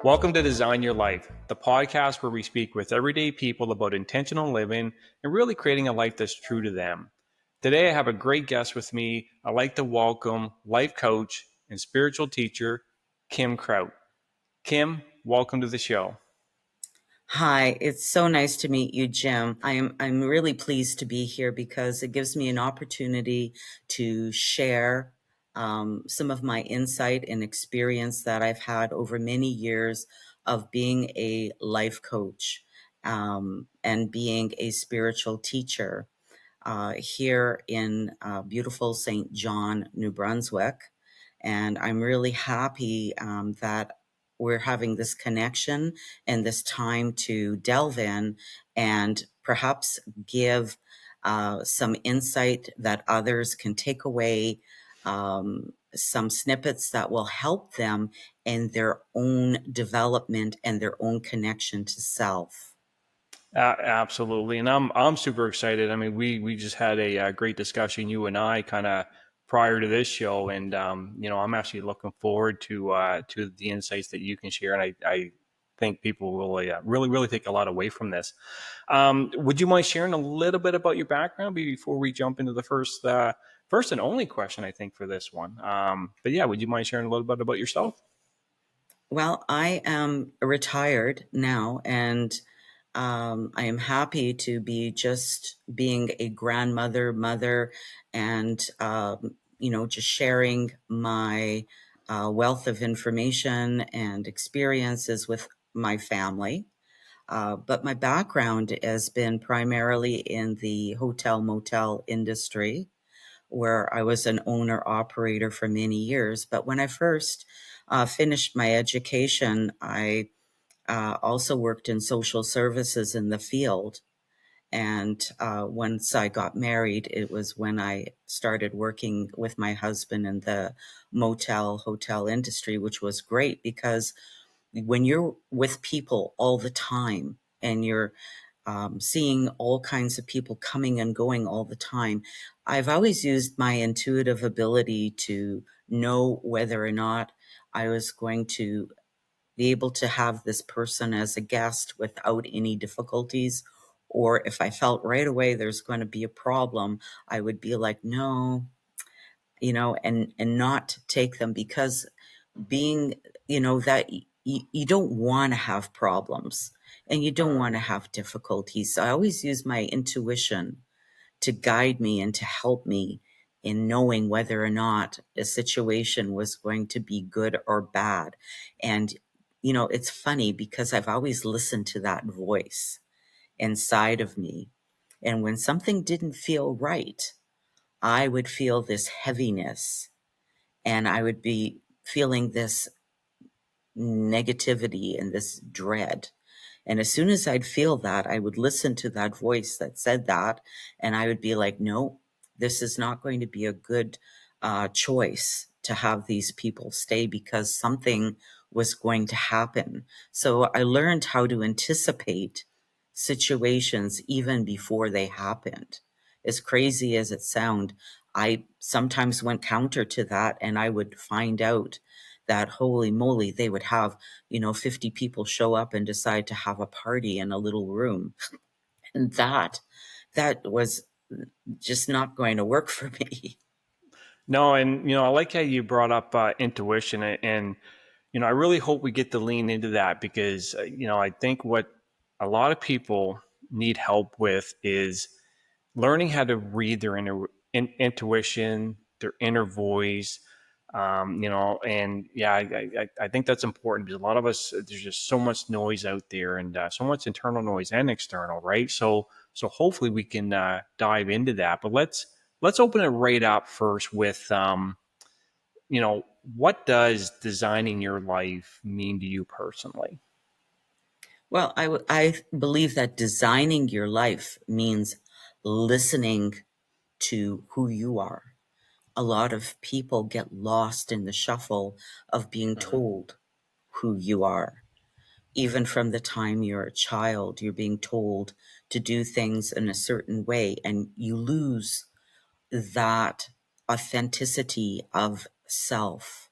Welcome to Design Your Life, the podcast where we speak with everyday people about intentional living and really creating a life that's true to them. Today, I have a great guest with me. I'd like to welcome life coach and spiritual teacher, Kim Kraut. Kim, welcome to the show. Hi, it's so nice to meet you, Jim. I'm really pleased to be here because it gives me an opportunity to share some of my insight and experience that I've had over many years of being a life coach and being a spiritual teacher here in beautiful St. John, New Brunswick. And I'm really happy that we're having this connection and this time to delve in and perhaps give some insight that others can take away, some snippets that will help them in their own development and their own connection to self. Absolutely, and I'm super excited. I mean, we just had a great discussion, you and I, kind of prior to this show, and I'm actually looking forward to the insights that you can share, and I think people will really take a lot away from this. Would you mind sharing a little bit about your background before we jump into the first and only question, I think, for this one? But yeah, would you mind sharing a little bit about yourself? Well, I am retired now, and I am happy to be just being a grandmother, mother, and just sharing my wealth of information and experiences with my family. But my background has been primarily in the hotel motel industry, where I was an owner operator for many years. But when I first finished my education, I also worked in social services in the field. And once I got married, it was when I started working with my husband in the motel hotel industry, which was great because when you're with people all the time and you're seeing all kinds of people coming and going all the time, I've always used my intuitive ability to know whether or not I was going to be able to have this person as a guest without any difficulties. Or if I felt right away there's going to be a problem, I would be like, no, and not take them because being, that you don't want to have problems and you don't want to have difficulties. So I always use my intuition to guide me and to help me in knowing whether or not a situation was going to be good or bad. And, it's funny because I've always listened to that voice inside of me. And when something didn't feel right, I would feel this heaviness and I would be feeling this negativity and this dread. And as soon as I'd feel that, I would listen to that voice that said that, and I would be like, no, this is not going to be a good choice to have these people stay because something was going to happen. So I learned how to anticipate situations even before they happened. As crazy as it sounds, I sometimes went counter to that and I would find out that holy moly, they would have 50 people show up and decide to have a party in a little room. And that was just not going to work for me. No, and I like how you brought up intuition, and I really hope we get to lean into that because I think what a lot of people need help with is learning how to read their intuition, their inner voice. And yeah, I think that's important because a lot of us, there's just so much noise out there and so much internal noise and external, right? So hopefully we can dive into that. But let's open it right up first with what does designing your life mean to you personally? Well, I believe that designing your life means listening to who you are. A lot of people get lost in the shuffle of being Mhm. told who you are. Even from the time you're a child, you're being told to do things in a certain way, and you lose that authenticity of self.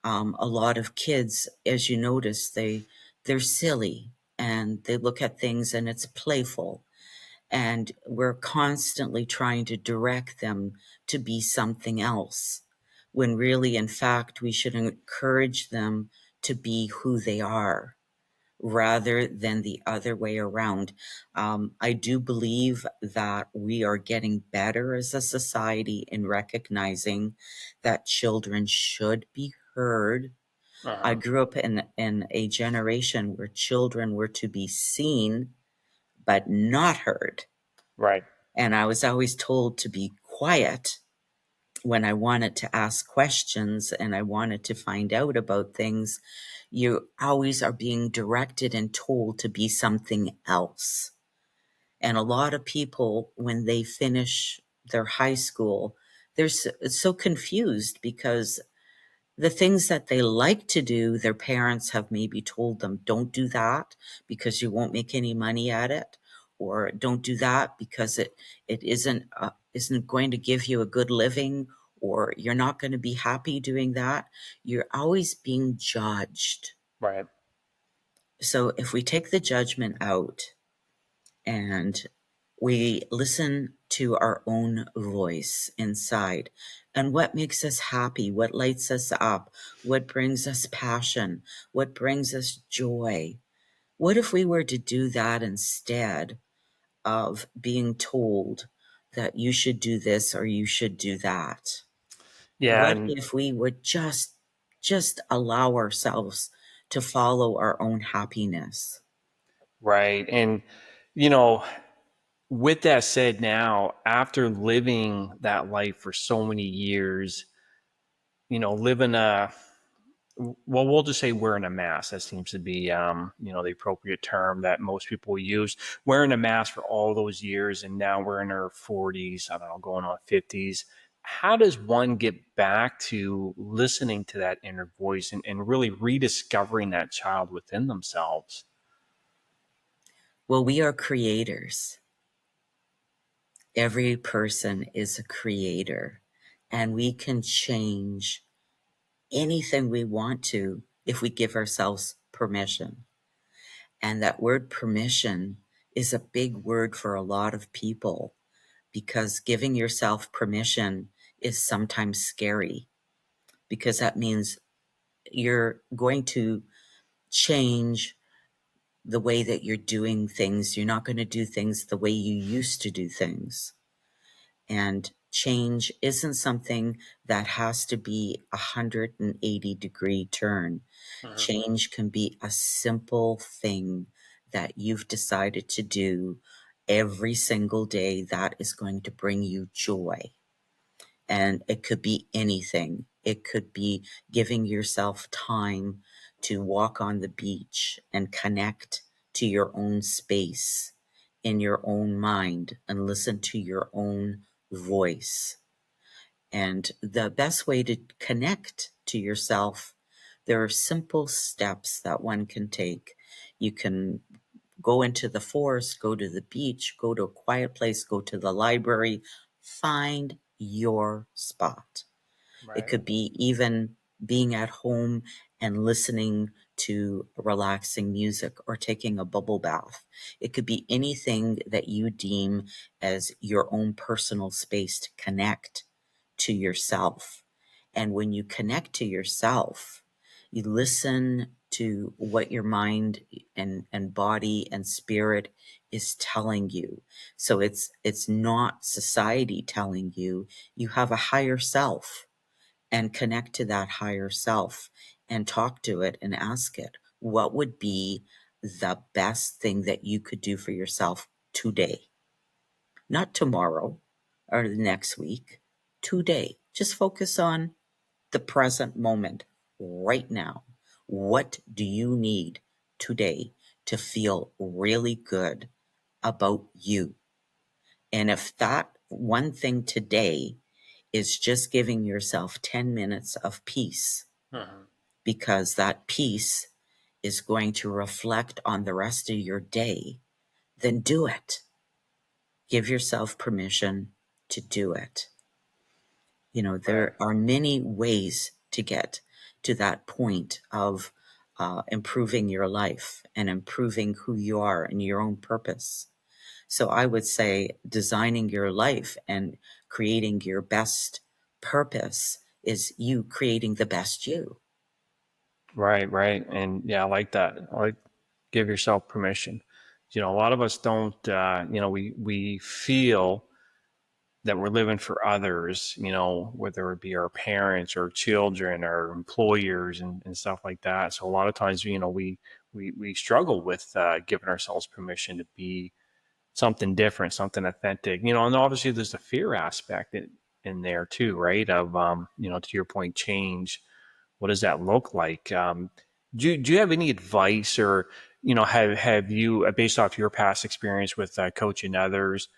A lot of kids, as you notice, they're silly and they look at things and it's playful, and we're constantly trying to direct them to be something else, when really, in fact, we should encourage them to be who they are rather than the other way around. I do believe that we are getting better as a society in recognizing that children should be heard. I Uh-huh. grew up in a generation where children were to be seen but not heard. Right. And I was always told to be quiet when I wanted to ask questions and I wanted to find out about things. You always are being directed and told to be something else. And a lot of people, when they finish their high school, they're so confused because the things that they like to do, their parents have maybe told them, don't do that because you won't make any money at it, or don't do that because it isn't going to give you a good living, or you're not going to be happy doing that. You're always being judged. Right. So if we take the judgment out and we listen to our own voice inside and what makes us happy, what lights us up, what brings us passion, what brings us joy. What if we were to do that instead of being told that you should do this or you should do that? Yeah, What and if we would just allow ourselves to follow our own happiness? right. And you know, with that said, now after living that life for so many years, living a well, we'll just say wearing a mask. That seems to be, the appropriate term that most people use. Wearing a mask for all those years, and now we're in our 40s. I don't know, going on 50s. How does one get back to listening to that inner voice and really rediscovering that child within themselves? Well, we are creators. Every person is a creator, and we can change anything we want to if we give ourselves permission. And that word permission is a big word for a lot of people, because giving yourself permission is sometimes scary, because that means you're going to change the way that you're doing things. You're not going to do things the way you used to do things. And change isn't something that has to be a 180-degree turn. Mhm. Change can be a simple thing that you've decided to do every single day that is going to bring you joy. And it could be anything. It could be giving yourself time to walk on the beach and connect to your own space in your own mind and listen to your own voice. And the best way to connect to yourself, there are simple steps that one can take. You can go into the forest, go to the beach, go to a quiet place, go to the library, find your spot. It Right. could be even being at home and listening to relaxing music or taking a bubble bath. It could be anything that you deem as your own personal space to connect to yourself. And when you connect to yourself, you listen to what your mind and body and spirit is telling you. So it's not society telling you. You have a higher self, and connect to that higher self and talk to it and ask it, what would be the best thing that you could do for yourself today? Not tomorrow or the next week, today. Just focus on the present moment right now. What do you need today to feel really good about you? And if that one thing today is just giving yourself 10 minutes of peace, Mhm. because that peace is going to reflect on the rest of your day, then do it. Give yourself permission to do it. Right. There are many ways to get to that point of improving your life and improving who you are and your own purpose. So I would say designing your life and creating your best purpose is you creating the best you. Right, right. And yeah, I like that. I like give yourself permission. A lot of us don't, we feel that we're living for others, whether it be our parents or children or employers and stuff like that. So a lot of times, we struggle with giving ourselves permission to be something different, something authentic, and obviously there's a fear aspect in there too, right? Of, to your point, change. What does that look like? Do you have any advice, or, have you, based off your past experience with coaching others,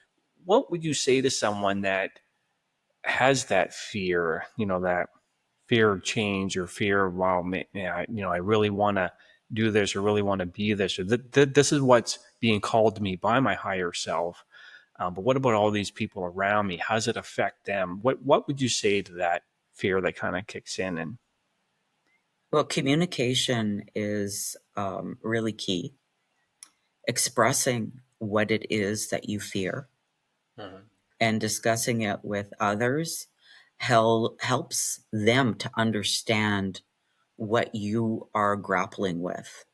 what would you say to someone that has that fear, that fear of change, or fear of, wow, yeah, I really want to do this, or really want to be this, or this is what's being called to me by my higher self. But what about all these people around me? How does it affect them? What would you say to that fear that kind of kicks in? And Well, communication is really key. Expressing what it is that you fear Mhm. and discussing it with others helps them to understand what you are grappling with.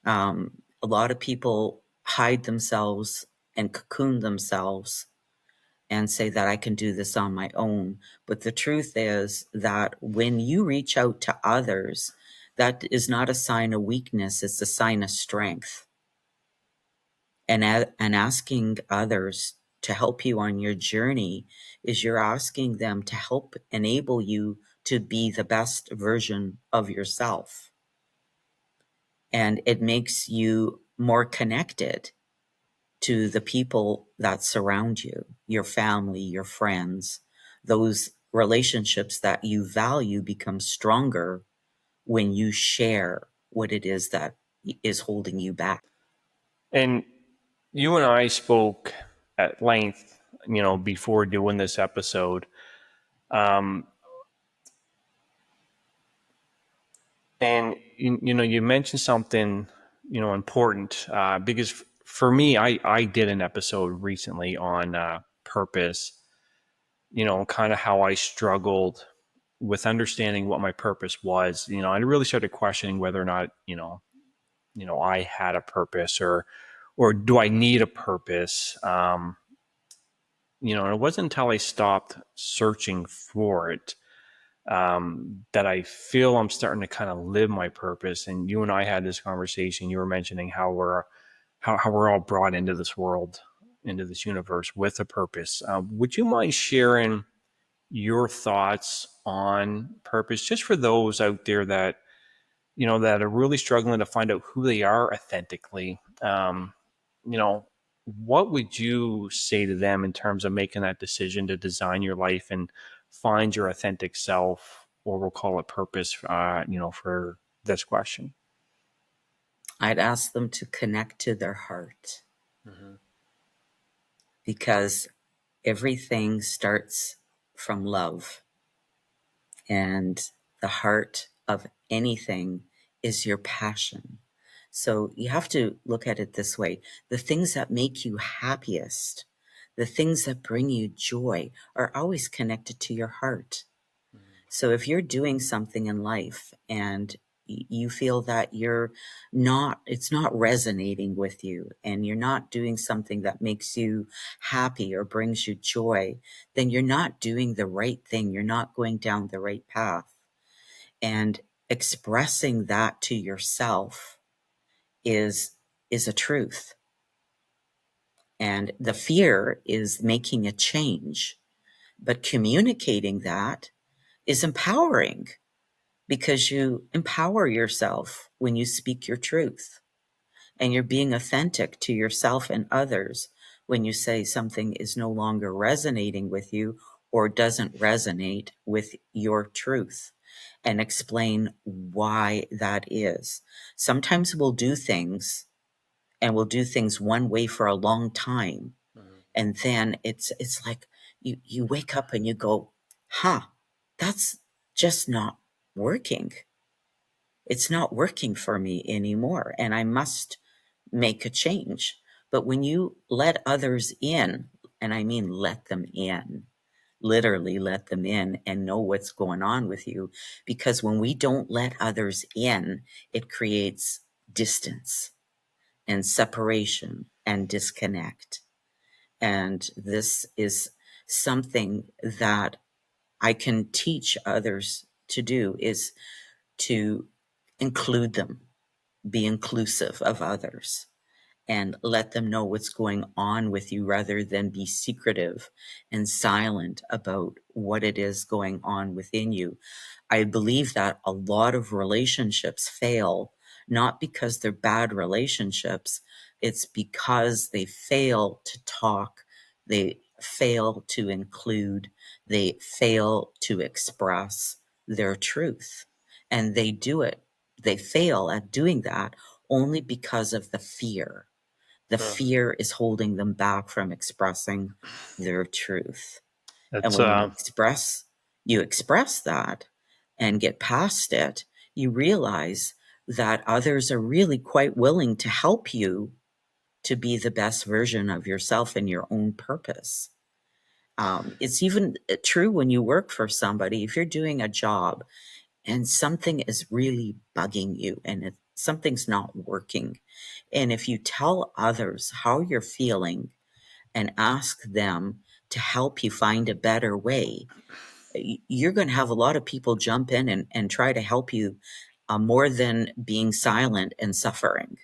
A lot of people hide themselves and cocoon themselves and say that I can do this on my own. But the truth is that when you reach out to others, that is not a sign of weakness, it's a sign of strength. And asking others to help you on your journey is you're asking them to help enable you to be the best version of yourself. And it makes you more connected to the people that surround you, your family, your friends. Those relationships that you value become stronger when you share what it is that is holding you back. and you and I spoke at length, before doing this episode. Um, and you mentioned something, important, because for me, I did an episode recently on purpose, kind of how I struggled with understanding what my purpose was. I really started questioning whether or not, I had a purpose, or do I need a purpose? And it wasn't until I stopped searching for it, that I feel I'm starting to kind of live my purpose. And you and I had this conversation. You were mentioning how we're all brought into this world, into this universe with a purpose. Would you mind sharing your thoughts on purpose, just for those out there that that are really struggling to find out who they are authentically? You know, what would you say to them in terms of making that decision to design your life and find your authentic self, or we'll call it purpose? For this question. I'd ask them to connect to their heart Mm-hmm. because everything starts from love, and the heart of anything is your passion. So you have to look at it this way: the things that make you happiest, the things that bring you joy, are always connected to your heart. So if you're doing something in life and you feel that it's not resonating with you, and you're not doing something that makes you happy or brings you joy, then you're not doing the right thing. You're not going down the right path. And expressing that to yourself is is a truth. And the fear is making a change, but communicating that is empowering, because you empower yourself when you speak your truth, and you're being authentic to yourself and others when you say something is no longer resonating with you or doesn't resonate with your truth, and explain why that is. Sometimes we'll do things, and we'll do things one way for a long time, and then it's like you wake up and you go, huh, that's just not working. It's not working for me anymore, and I must make a change. But when you let others in, and I mean let them in, literally let them in and know what's going on with you, because when we don't let others in, it creates distance and separation and disconnect. And this is something that I can teach others to do, is to include them, be inclusive of others, and let them know what's going on with you rather than be secretive and silent about what it is going on within you. I believe that a lot of relationships fail not because they're bad relationships, it's because they fail to talk, they fail to include, they fail to express their truth. And they do it, they fail at doing that only because of the fear. The Mhm. fear is holding them back from expressing their truth. And That's when you express that and get past it, you realize that others are really quite willing to help you to be the best version of yourself and your own purpose. It's even true when you work for somebody. If you're doing a job and something is really bugging you and something's not working, and if you tell others how you're feeling and ask them to help you find a better way, you're going to have a lot of people jump in and try to help you, more than being silent and suffering.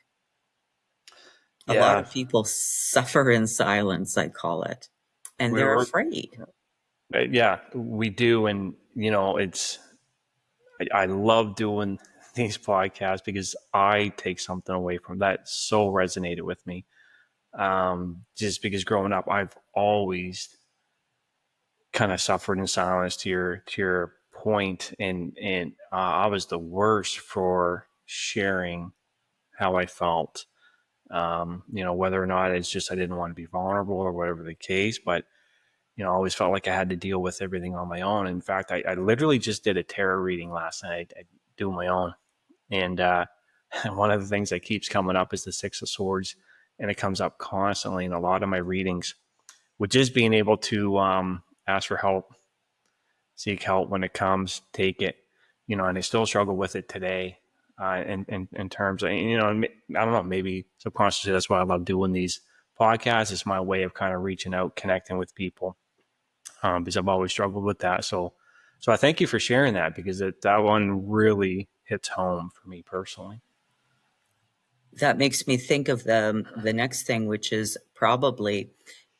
A lot yeah, of people suffer in silence, I call it, and we they're were afraid. yeah, we do, and it's I love doing these podcasts because I take something away from that so resonated with me. Just because growing up, I've always kind of suffered in silence to your point, and I was the worst for sharing how I felt. Whether or not it's just I didn't want to be vulnerable or whatever the case, but I always felt like I had to deal with everything on my own. In fact, I literally just did a tarot reading last night. I do my own, and one of the things that keeps coming up is the Six of Swords, and it comes up constantly in a lot of my readings, which is being able to ask for help, seek help when it comes, take it, and I still struggle with it today. In terms of, I don't know, maybe subconsciously that's why I love doing these podcasts. It's my way of kind of reaching out, connecting with people, because I've always struggled with that. So I thank you for sharing that because that one really hits home for me personally. That makes me think of the next thing, which is probably,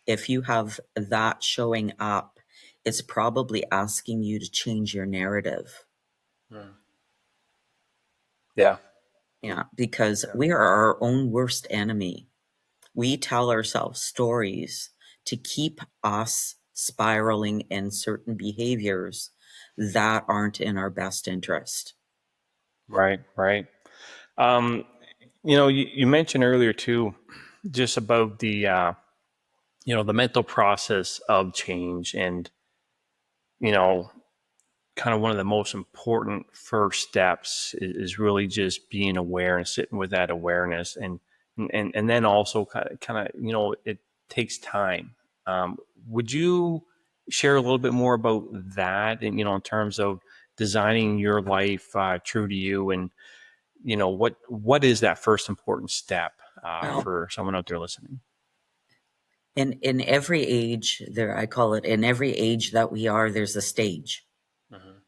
if you have that showing up, it's probably asking you to change your narrative. Mm. Yeah. Yeah, because we are our own worst enemy. We tell ourselves stories to keep us spiraling in certain behaviors that aren't in our best interest. Right. Right. Um, you mentioned earlier too, just about the mental process of change, and you know, kind of one of the most important first steps is really just being aware and sitting with that awareness, and then also kind of it takes time. Would you share a little bit more about that, and in terms of designing your life true to you, and what is that first important step Well, for someone out there listening? in every age, there, I call it, in every age that we are, there's a stage Hmm.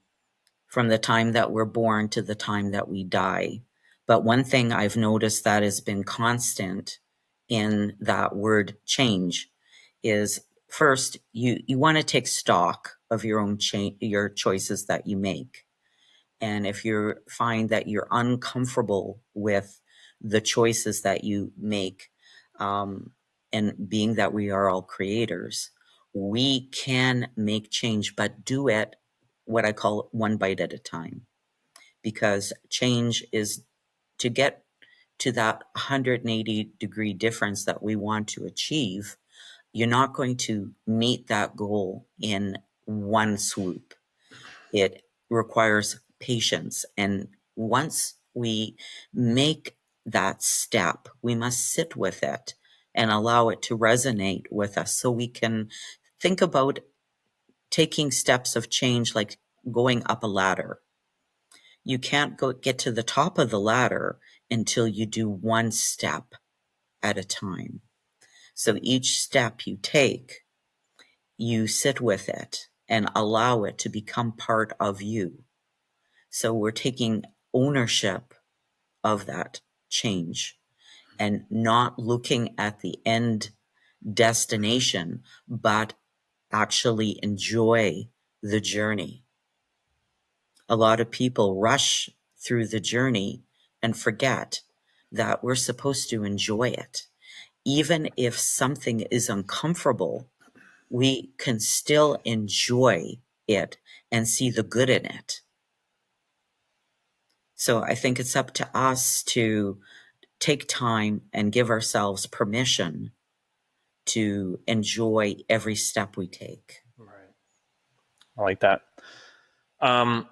from the time that we're born to the time that we die. But one thing I've noticed that has been constant in that word change is, first, you want to take stock of your own your choices that you make. And if you find that you're uncomfortable with the choices that you make, um, and being that we are all creators, we can make change, but do it what I call one bite at a time. Because change is, to get to that 180-degree difference that we want to achieve, you're not going to meet that goal in one swoop. It requires patience. And once we make that step, we must sit with it and allow it to resonate with us so we can think about taking steps of change, like going up a ladder. You can't get to the top of the ladder until you do one step at a time. So each step you take, you sit with it and allow it to become part of you. So we're taking ownership of that change and not looking at the end destination, but actually enjoy the journey. A lot of people rush through the journey and forget that we're supposed to enjoy it. Even if something is uncomfortable, we can still enjoy it and see the good in it. So I think it's up to us to take time and give ourselves permission to enjoy every step we take. Right. I like that. Um,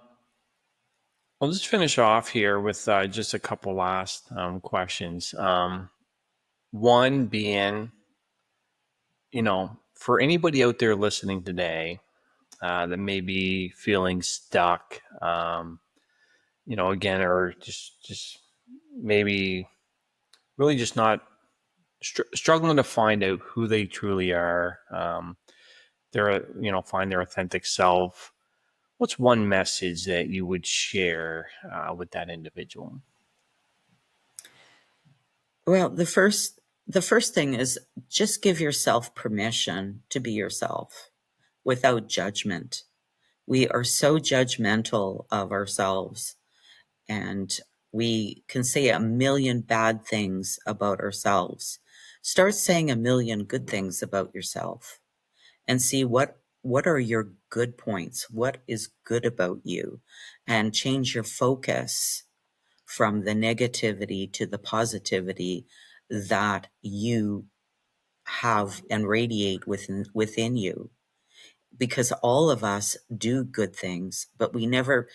I'll just finish off here with just a couple last questions. One being, for anybody out there listening today that may be feeling stuck, again, or just maybe really just not struggling to find out who they truly are, find their authentic self. What's one message that you would share with that individual? Well, the first thing is just give yourself permission to be yourself without judgment. We are so judgmental of ourselves, and we can say a million bad things about ourselves. Start saying a million good things about yourself and see what are your good points, what is good about you, and change your focus from the negativity to the positivity that you have and radiate within you. Because all of us do good things, but we never,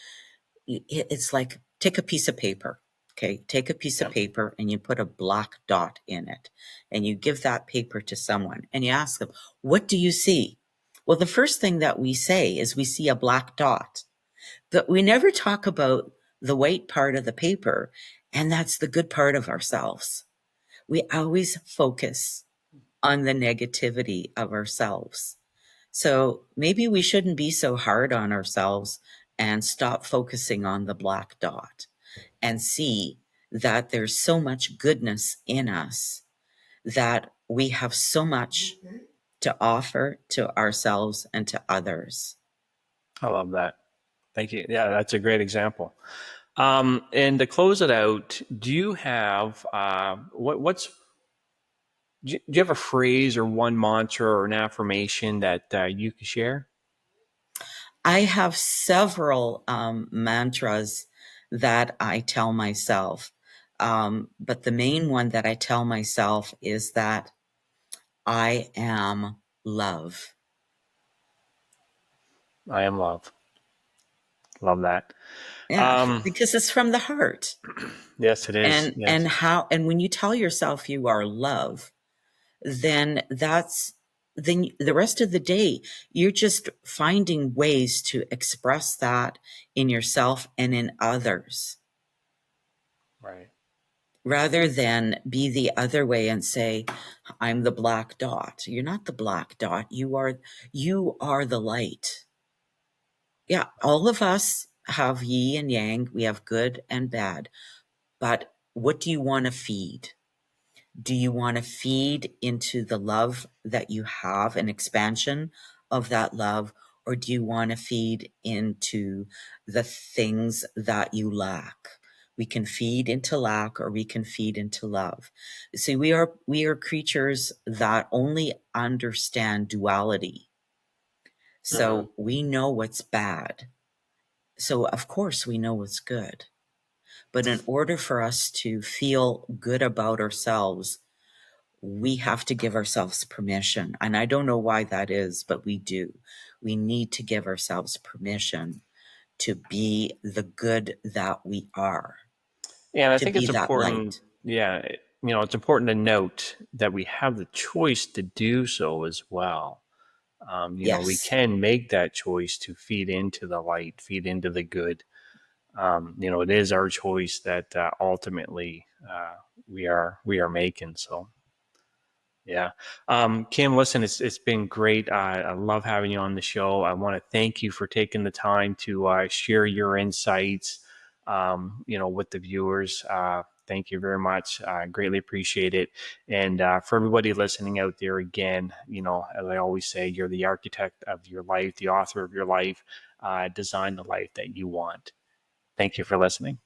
it's like, take a piece of paper. Okay, take a piece of Yeah. paper and you put a black dot in it, and you give that paper to someone and you ask them, what do you see? Well, the first thing that we say is we see a black dot, but we never talk about the white part of the paper, and that's the good part of ourselves. We always focus on the negativity of ourselves. So maybe we shouldn't be so hard on ourselves and stop focusing on the black dot and see that there's so much goodness in us, that we have so much to offer to ourselves and to others. I love that. Thank you. Yeah, that's a great example. And to close it out, do you have do you have a phrase or one mantra or an affirmation that you can share? I have several mantras that I tell myself. But the main one that I tell myself is that I am love. I am love. Love that. Yeah, Um, because it's from the heart. yes, it is. And Yes. how, and when you tell yourself you are love, then then the rest of the day you're just finding ways to express that in yourself and in others, Right. rather than be the other way and say, I'm the black dot. You're not the black dot. You are the light. Yeah, all of us have yin and yang. We have good and bad. But what do you want to feed? Do you want to feed into the love that you have, an expansion of that love? Or do you want to feed into the things that you lack? We can feed into lack, or we can feed into love. See, we are creatures that only understand duality. Hmm. So we know what's bad. So of course we know what's good. But in order for us to feel good about ourselves, we have to give ourselves permission. And I don't know why that is, but we do. We need to give ourselves permission to be the good that we are, And I to think be it's that important, light. yeah, it's important to note that we have the choice to do so as well. We Yes. can make that choice to feed into the light, feed into the good. It is our choice that ultimately we are making. So yeah. Kim, listen, it's been great. I love having you on the show. I want to thank you for taking the time to share your insights, with the viewers. Thank you very much. I greatly appreciate it. And for everybody listening out there, again, as I always say, you're the architect of your life, the author of your life. Design the life that you want. Thank you for listening.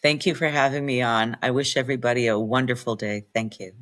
Thank you for having me on. I wish everybody a wonderful day. Thank you.